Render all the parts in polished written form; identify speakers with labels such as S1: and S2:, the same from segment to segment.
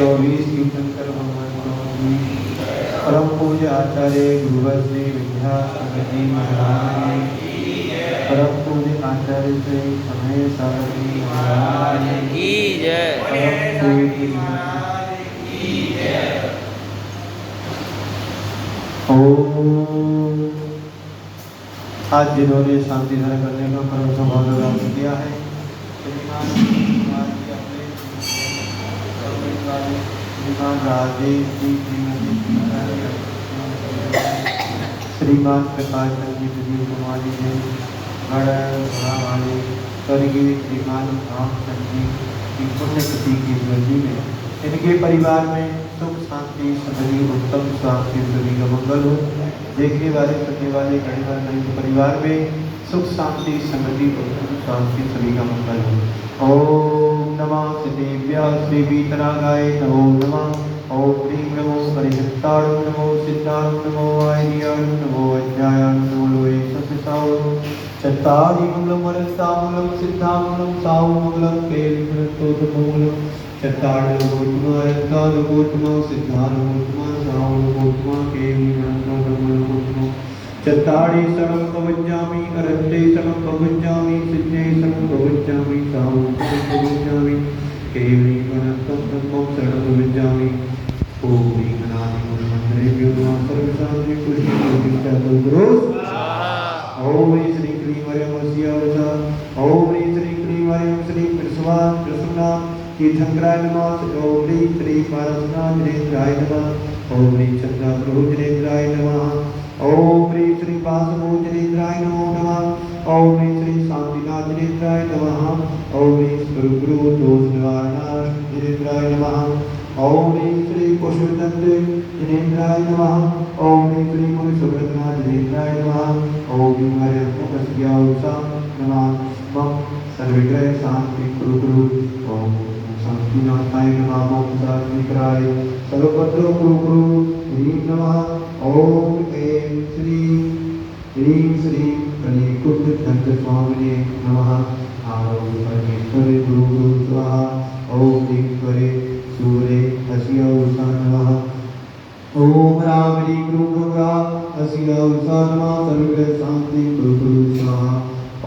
S1: 24 तीर्थंकर भगवान परम पूज्य आचार्य गुरुवर्य विद्यासागर महाराज परम पूज्य आचार्य श्री समय सागर महाराज
S2: की जय।
S1: परम पूज्य ओम। आज जिन्होंने शांति धारा करने का परम सौभाग्य प्राप्त किया है श्रीमान राजेश जी, श्रीमान प्रकाश चंद जी, सुधीर कुमार जी, स्वर्गीय श्रीमान रामचंद जी की पुण्यतिथि की स्मृति में इनके परिवार में सुख शांति समृद्धि उत्तम स्वास्थ्य सभी का मंगल हो। देखने वाले सुनने वाले परिवार में सुख शांति समृद्धि उत्तम स्वास्थ्य सभी का मंगल हो। ओम नमः सिद्धेभ्यः श्री वीतरागाय नमो नमः। ओम ह्रीं नमो हरिहत्ताणं नमो सिद्धाणं नमो आयर्याणं नमो अज्ञायाणं नमो लोये सत्सावो चत्तारि मंगलं वरस्तामंगलं सिद्धामंगलं सावमंगलं केलिमंगलं चत्तारि गोत्मा सिद्धानुगोत्मा सावनुगोत्मा केलिमंगलं चत्तारि शरणं प्रवज्जामि अरहते शरणं प्रवज्जामि सिद्धे शरणं प्रवज्जामि साहु शरणं प्रवज्जामि केवलीमनन्तं ब्रह्मं शरणं प्रवज्जामि। ओम ह्रीं गणाधिपतिर्मन्त्रेभ्यो नमः सर्वशान्ति पुष्टिं ओम ह्रीं श्री क्लीं वरं वस्यावसा ओम ह्रीं श्री क्लीं वरं श्री कृष्णा कृष्णा तीर्थंकराय नमः। ओम ह्रीं श्री पारसनाथनेत्राय नमः। ओम ह्रीं चंद्राप्रभुजनेत्राय नमः। ओम ह्रीं श्री वासवोजनेत्राय नमो नमः। ओम ह्रीं श्री शांतिनाथनेत्राय नमः। ओम ह्रीं गुरु दोष निवारणाय नमः। ओम ह्रीं श्री पुष्पतंत्र जनेन्द्राय नमः। ओम ह्रीं श्री मुनि सुब्रतनाथ जनेन्द्राय नमः। ओम ह्रीं हरिहरस्यावसा नमः। सर्वग्रह शांति कुरु ओम शांतिनाथाय नमः। ओम शांतिकराय सर्वभद्रो कुरु ह्रीं नमः। ओम ऐं ह्रीं श्री कलिकुट दंत स्वामिने नमः। ओम परमेश्वरे गुरु स्वाहा। ओम ईश्वरे सूर्ये हसिया उषा नमः। ओम राम ह्रीं गुरु हसिया उषा नमः। सर्वग्रह शांति गुरु स्वाहा।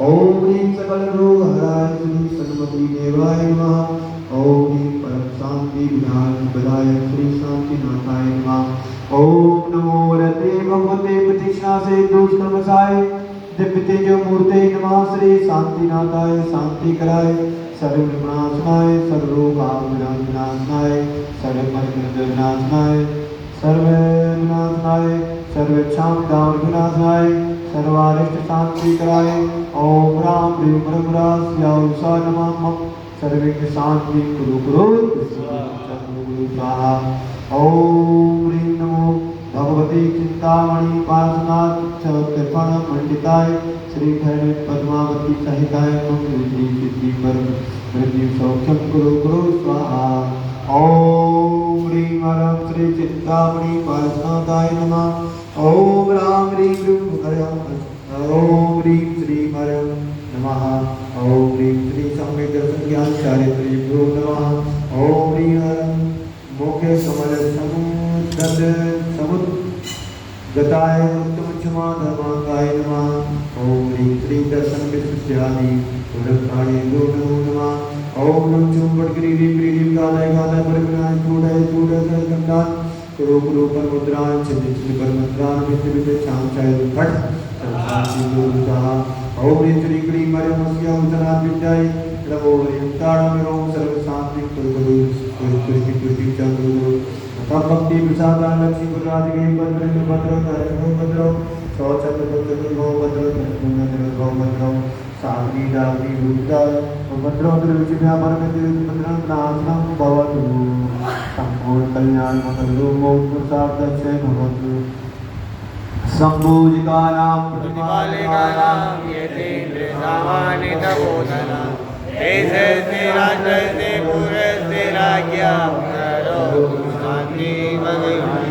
S1: ओम ह्रीं सकल रोग हराय श्री सन्मति देवाय नमः। ओम ह्रीं परम शांति विधान प्रदायक श्री शांतिनाथाय नमः। ओम नमो वरते भगवते प्रतीक्षा से दुष्कर्मसाय दिव्य तेज मूर्ते नमः। श्री शांतिनाथाय शांतिकराय सर्वविनाशनाय सर्वरोगाविनाशनाय सर्वमर्मविनाशनाय सर्वविनाशनाय सर्वेक्षाविनाशनाय सर्वारिष्ट शांतिकराय ओम राम ह्रीं ब्रह्मरास्यावसा नमः। सर्वज्ञ शांति कुरु स्वाहा। ओम ह्रीं नमो भगवते चिंतामणि पार्श्वनाथ कृपण मंडिताय श्री धैर्य पद्मावती सहिताय मंगल सिद्धि पर वृद्धि सौख्यम कुरु स्वाहा। ओम ह्रीं वरं श्री चिंतामणि पार्श्वनाथाय नमः। ओम राम ह्रीं ओम ह्रीं श्री वरं नमः। ओम ह्रीं श्री सम्यक दर्शन ज्ञान चारित्र्यभ्यो नमः। ओम ह्रीं वरं मोक्ष कमल समुद्गताय उत्तम क्षमा धर्मांगाय नमः। ओम ह्रीं श्री दर्शन विशुद्ध्यादि पुरस्कारेभ्यो नमो नमः। ओम नम चुंबड़गिरी प्रीति गालय गालय परगुणाय चूड़य सरकंडान कुरु पर मुद्रान छिन्न पर मुद्रान विद्य छाम चाय घट शांति गुरुता। ओम ह्रीं श्री क्लीं वरं वस्या उदनाथ विद्याय नमो ह्रीं ताड़ं ओम सर्व शांति कुरु तुष्टि चंद्र तब भक्ति प्रसादान लक्ष्मी गुरुराज के भद्र भद्र भद्र सौचंद्र भद्र साधनी दावनी बुद्धा भद्रोद्र विचिव्यापर भद्रं नाशनं भवतु संपूर्ण कल्याण मंगलो मोक्षार्थ अक्षय भवतु। संभूजिकानां
S2: प्रतिपालिकानां यतीन्द्र सामान्य तपोधना देशस्ते राष्ट्रस्ते पुरस्ते राज्ञा शांति भगवान